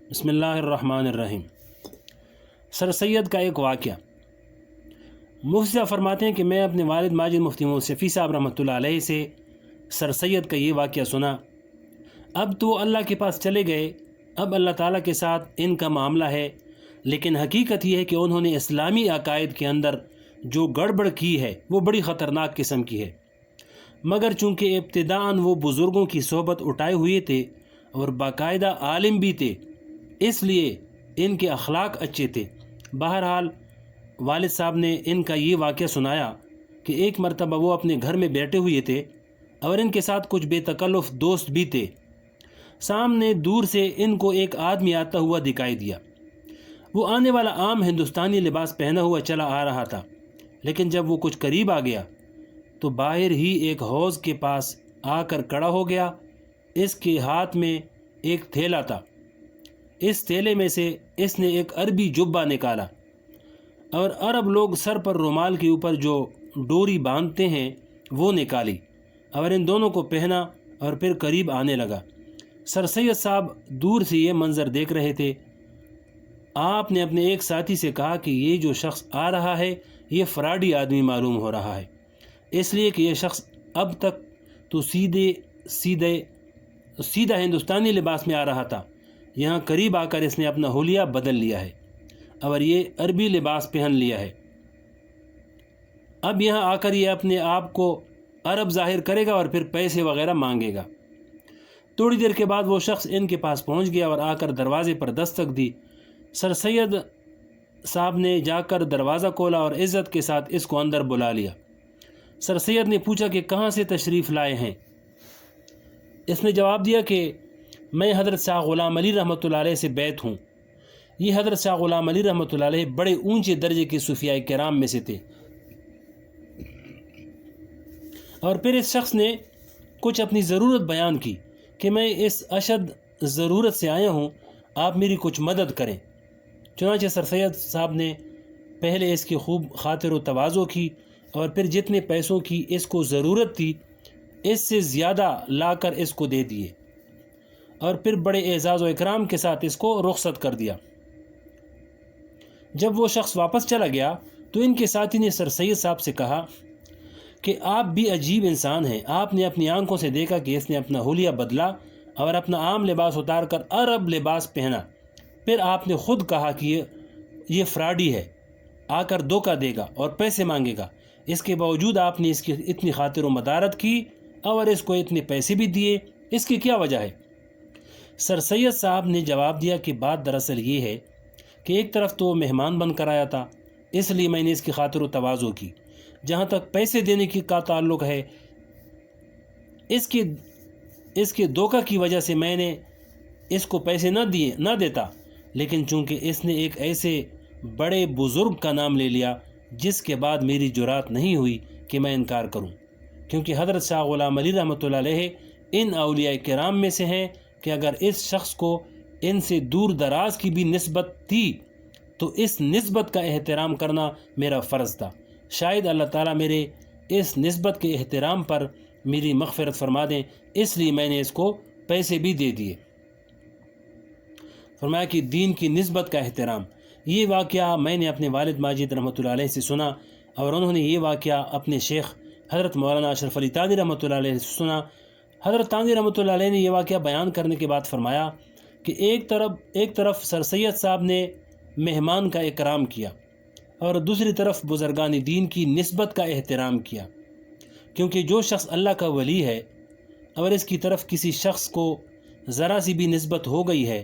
بسم اللہ الرحمن الرحیم۔ سر سید کا ایک واقعہ۔ مفتی صاحب فرماتے ہیں کہ میں اپنے والد ماجد مفتی محمد شفیع صاحب رحمۃ اللہ علیہ سے سر سید کا یہ واقعہ سنا۔ اب تو وہ اللہ کے پاس چلے گئے، اب اللہ تعالیٰ کے ساتھ ان کا معاملہ ہے، لیکن حقیقت یہ ہے کہ انہوں نے اسلامی عقائد کے اندر جو گڑبڑ کی ہے وہ بڑی خطرناک قسم کی ہے، مگر چونکہ ابتداءً وہ بزرگوں کی صحبت اٹھائے ہوئے تھے اور باقاعدہ عالم بھی تھے، اس لیے ان کے اخلاق اچھے تھے۔ بہرحال والد صاحب نے ان کا یہ واقعہ سنایا کہ ایک مرتبہ وہ اپنے گھر میں بیٹھے ہوئے تھے اور ان کے ساتھ کچھ بے تکلف دوست بھی تھے۔ سامنے دور سے ان کو ایک آدمی آتا ہوا دکھائی دیا۔ وہ آنے والا عام ہندوستانی لباس پہنا ہوا چلا آ رہا تھا، لیکن جب وہ کچھ قریب آ گیا تو باہر ہی ایک حوض کے پاس آ کر کھڑا ہو گیا۔ اس کے ہاتھ میں ایک تھیلا تھا۔ اس تھیلے میں سے اس نے ایک عربی جبہ نکالا اور عرب لوگ سر پر رومال کے اوپر جو ڈوری باندھتے ہیں وہ نکالی اور ان دونوں کو پہنا اور پھر قریب آنے لگا۔ سر سید صاحب دور سے یہ منظر دیکھ رہے تھے۔ آپ نے اپنے ایک ساتھی سے کہا کہ یہ جو شخص آ رہا ہے یہ فراڈی آدمی معلوم ہو رہا ہے، اس لیے کہ یہ شخص اب تک تو سیدھا ہندوستانی لباس میں آ رہا تھا، یہاں قریب آ کر اس نے اپنا حلیہ بدل لیا ہے اور یہ عربی لباس پہن لیا ہے۔ اب یہاں آ کر یہ اپنے آپ کو عرب ظاہر کرے گا اور پھر پیسے وغیرہ مانگے گا۔ تھوڑی دیر کے بعد وہ شخص ان کے پاس پہنچ گیا اور آ کر دروازے پر دستک دی۔ سر سید صاحب نے جا کر دروازہ کھولا اور عزت کے ساتھ اس کو اندر بلا لیا۔ سر سید نے پوچھا کہ کہاں سے تشریف لائے ہیں؟ اس نے جواب دیا کہ میں حضرت شاہ غلام علی رحمۃ اللہ علیہ سے بیعت ہوں۔ یہ حضرت شاہ غلام علی رحمۃ اللہ علیہ بڑے اونچے درجے کے صوفیاء کرام میں سے تھے۔ اور پھر اس شخص نے کچھ اپنی ضرورت بیان کی کہ میں اس اشد ضرورت سے آیا ہوں، آپ میری کچھ مدد کریں۔ چنانچہ سر سید صاحب نے پہلے اس کی خوب خاطر و تواضع کی اور پھر جتنے پیسوں کی اس کو ضرورت تھی اس سے زیادہ لا کر اس کو دے دیے اور پھر بڑے اعزاز و اکرام کے ساتھ اس کو رخصت کر دیا۔ جب وہ شخص واپس چلا گیا تو ان کے ساتھی نے سر سید صاحب سے کہا کہ آپ بھی عجیب انسان ہیں، آپ نے اپنی آنکھوں سے دیکھا کہ اس نے اپنا حلیہ بدلا اور اپنا عام لباس اتار کر عرب لباس پہنا، پھر آپ نے خود کہا کہ یہ فراڈی ہے، آ کر دھوکہ دے گا اور پیسے مانگے گا، اس کے باوجود آپ نے اس کی اتنی خاطر و مدارت کی اور اس کو اتنے پیسے بھی دیے، اس کی کیا وجہ ہے؟ سر سید صاحب نے جواب دیا کہ بات دراصل یہ ہے کہ ایک طرف تو وہ مہمان بن کر آیا تھا، اس لیے میں نے اس کی خاطر و تواضع کی۔ جہاں تک پیسے دینے کا تعلق ہے، اس کے دھوکہ کی وجہ سے میں نے اس کو پیسے نہ دیتا، لیکن چونکہ اس نے ایک ایسے بڑے بزرگ کا نام لے لیا جس کے بعد میری جرات نہیں ہوئی کہ میں انکار کروں، کیونکہ حضرت شاہ غلام علی رحمۃ اللہ علیہ ان اولیاء کرام میں سے ہیں کہ اگر اس شخص کو ان سے دور دراز کی بھی نسبت تھی تو اس نسبت کا احترام کرنا میرا فرض تھا۔ شاید اللہ تعالیٰ میرے اس نسبت کے احترام پر میری مغفرت فرما دیں، اس لیے میں نے اس کو پیسے بھی دے دیے۔ فرمایا کہ دین کی نسبت کا احترام۔ یہ واقعہ میں نے اپنے والد ماجد رحمۃ اللہ علیہ سے سنا اور انہوں نے یہ واقعہ اپنے شیخ حضرت مولانا اشرف علی تھانوی رحمۃ اللہ علیہ سے سنا۔ حضرت تھانوی رحمۃ اللہ علیہ نے یہ واقعہ بیان کرنے کے بعد فرمایا کہ ایک طرف سر سید صاحب نے مہمان کا اکرام کیا اور دوسری طرف بزرگان دین کی نسبت کا احترام کیا، کیونکہ جو شخص اللہ کا ولی ہے اور اس کی طرف کسی شخص کو ذرا سی بھی نسبت ہو گئی ہے،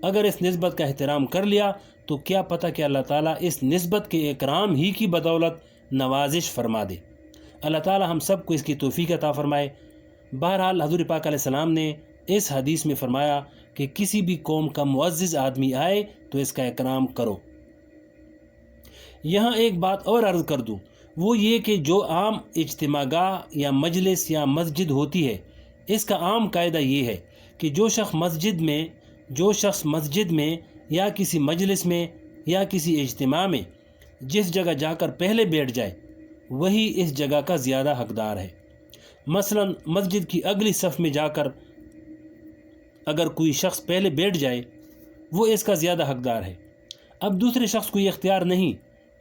اگر اس نسبت کا احترام کر لیا تو کیا پتہ کہ اللہ تعالیٰ اس نسبت کے اکرام ہی کی بدولت نوازش فرما دے۔ اللہ تعالیٰ ہم سب کو اس کی توفیق عطا فرمائے۔ بہرحال حضور پاک علیہ السلام نے اس حدیث میں فرمایا کہ کسی بھی قوم کا معزز آدمی آئے تو اس کا اکرام کرو۔ یہاں ایک بات اور عرض کر دوں، وہ یہ کہ جو عام اجتماع گاہ یا مجلس یا مسجد ہوتی ہے، اس کا عام قاعدہ یہ ہے کہ جو شخص مسجد میں یا کسی مجلس میں یا کسی اجتماع میں جس جگہ جا کر پہلے بیٹھ جائے وہی اس جگہ کا زیادہ حقدار ہے۔ مثلا مسجد کی اگلی صف میں جا کر اگر کوئی شخص پہلے بیٹھ جائے وہ اس کا زیادہ حقدار ہے۔ اب دوسرے شخص کو یہ اختیار نہیں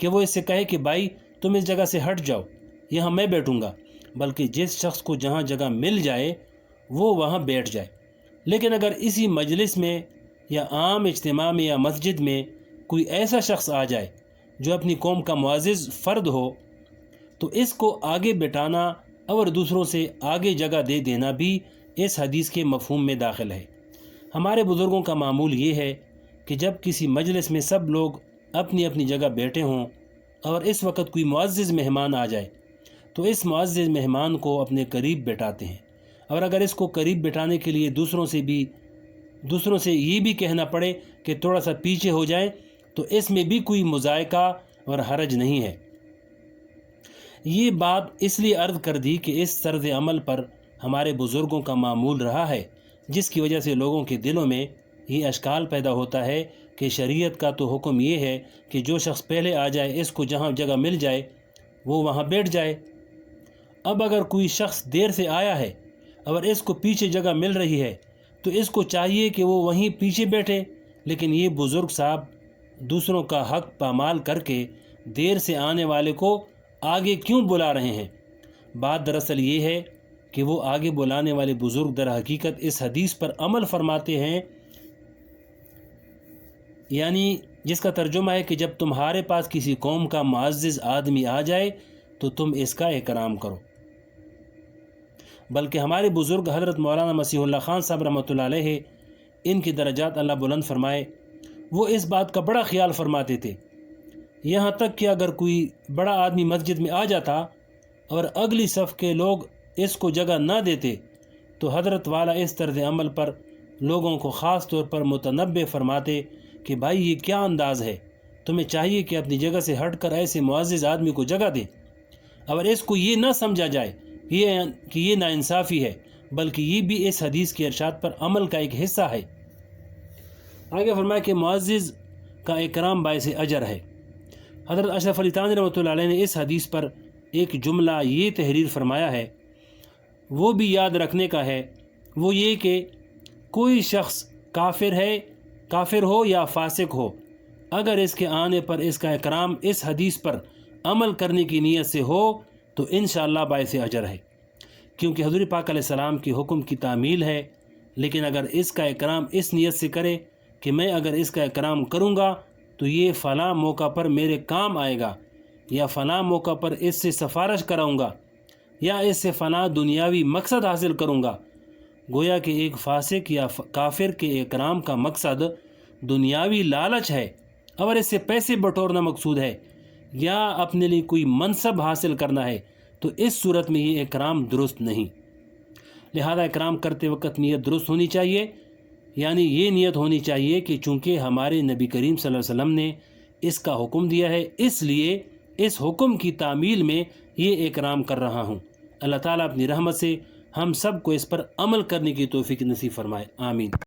کہ وہ اس سے کہے کہ بھائی تم اس جگہ سے ہٹ جاؤ، یہاں میں بیٹھوں گا، بلکہ جس شخص کو جہاں جگہ مل جائے وہ وہاں بیٹھ جائے۔ لیکن اگر اسی مجلس میں یا عام اجتماع میں یا مسجد میں کوئی ایسا شخص آ جائے جو اپنی قوم کا معزز فرد ہو تو اس کو آگے بٹھانا اور دوسروں سے آگے جگہ دے دینا بھی اس حدیث کے مفہوم میں داخل ہے۔ ہمارے بزرگوں کا معمول یہ ہے کہ جب کسی مجلس میں سب لوگ اپنی اپنی جگہ بیٹھے ہوں اور اس وقت کوئی معزز مہمان آ جائے تو اس معزز مہمان کو اپنے قریب بٹھاتے ہیں، اور اگر اس کو قریب بٹھانے کے لیے دوسروں سے یہ بھی کہنا پڑے کہ تھوڑا سا پیچھے ہو جائیں تو اس میں بھی کوئی مذائقہ اور حرج نہیں ہے۔ یہ بات اس لیے عرض کر دی کہ اس طرز عمل پر ہمارے بزرگوں کا معمول رہا ہے، جس کی وجہ سے لوگوں کے دلوں میں یہ اشکال پیدا ہوتا ہے کہ شریعت کا تو حکم یہ ہے کہ جو شخص پہلے آ جائے اس کو جہاں جگہ مل جائے وہ وہاں بیٹھ جائے۔ اب اگر کوئی شخص دیر سے آیا ہے اور اس کو پیچھے جگہ مل رہی ہے تو اس کو چاہیے کہ وہ وہیں پیچھے بیٹھے، لیکن یہ بزرگ صاحب دوسروں کا حق پامال کر کے دیر سے آنے والے کو آگے کیوں بلا رہے ہیں؟ بات دراصل یہ ہے کہ وہ آگے بلانے والے بزرگ در حقیقت اس حدیث پر عمل فرماتے ہیں، یعنی جس کا ترجمہ ہے کہ جب تمہارے پاس کسی قوم کا معزز آدمی آ جائے تو تم اس کا اکرام کرو۔ بلکہ ہمارے بزرگ حضرت مولانا مسیح اللہ خان صاحب رحمۃ اللہ علیہ، ان کی درجات اللہ بلند فرمائے، وہ اس بات کا بڑا خیال فرماتے تھے، یہاں تک کہ اگر کوئی بڑا آدمی مسجد میں آ جاتا اور اگلی صف کے لوگ اس کو جگہ نہ دیتے تو حضرت والا اس طرز عمل پر لوگوں کو خاص طور پر متنبہ فرماتے کہ بھائی یہ کیا انداز ہے، تمہیں چاہیے کہ اپنی جگہ سے ہٹ کر ایسے معزز آدمی کو جگہ دیں، اور اس کو یہ نہ سمجھا جائے کہ یہ ناانصافی ہے، بلکہ یہ بھی اس حدیث کے ارشاد پر عمل کا ایک حصہ ہے۔ آگے فرمایا کہ معزز کا اکرام باعث اجر ہے۔ حضرت اشرف علی تھانوی رحمۃ اللہ علیہ نے اس حدیث پر ایک جملہ یہ تحریر فرمایا ہے، وہ بھی یاد رکھنے کا ہے، وہ یہ کہ کوئی شخص کافر ہو یا فاسق ہو، اگر اس کے آنے پر اس کا اکرام اس حدیث پر عمل کرنے کی نیت سے ہو تو انشاءاللہ باعث اجر ہے، کیونکہ حضور پاک علیہ السلام کی حکم کی تعمیل ہے۔ لیکن اگر اس کا اکرام اس نیت سے کرے کہ میں اگر اس کا اکرام کروں گا تو یہ فلاں موقع پر میرے کام آئے گا، یا فلاں موقع پر اس سے سفارش کراؤں گا، یا اس سے فلاں دنیاوی مقصد حاصل کروں گا، گویا کہ ایک فاسق یا کافر کے اکرام کا مقصد دنیاوی لالچ ہے اور اس سے پیسے بٹورنا مقصود ہے یا اپنے لیے کوئی منصب حاصل کرنا ہے، تو اس صورت میں یہ اکرام درست نہیں۔ لہذا اکرام کرتے وقت نیت درست ہونی چاہیے، یعنی یہ نیت ہونی چاہیے کہ چونکہ ہمارے نبی کریم صلی اللہ علیہ وسلم نے اس کا حکم دیا ہے، اس لیے اس حکم کی تعمیل میں یہ اکرام کر رہا ہوں۔ اللہ تعالیٰ اپنی رحمت سے ہم سب کو اس پر عمل کرنے کی توفیق نصیب فرمائے، آمین۔